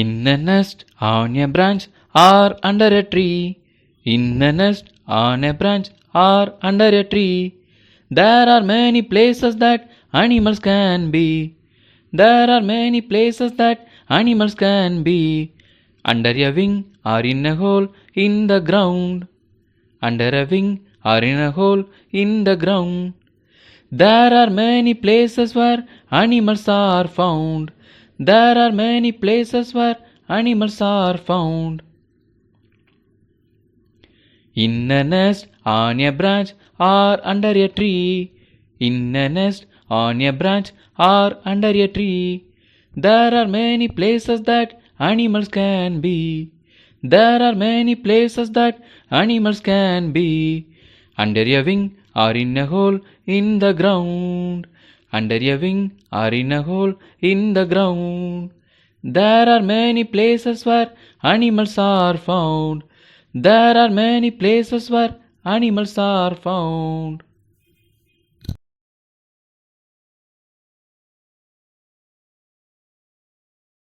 In a nest, on a branch, or under a tree. In a nest, on a branch, or under a tree. There are many places that animals can be. There are many places that animals can be. Under a wing or in a hole in the ground. Under a wing or in a hole in the ground. There are many places where animals are found. There are many places where animals are found. In a nest, on a branch, or under a tree. In a nest, on a branch, or under a tree. There are many places that animals can be. There are many places that animals can be. Under a wing or in a hole in the ground. Under a wing or in a hole in the ground. There are many places where animals are found. There are many places where animals are found.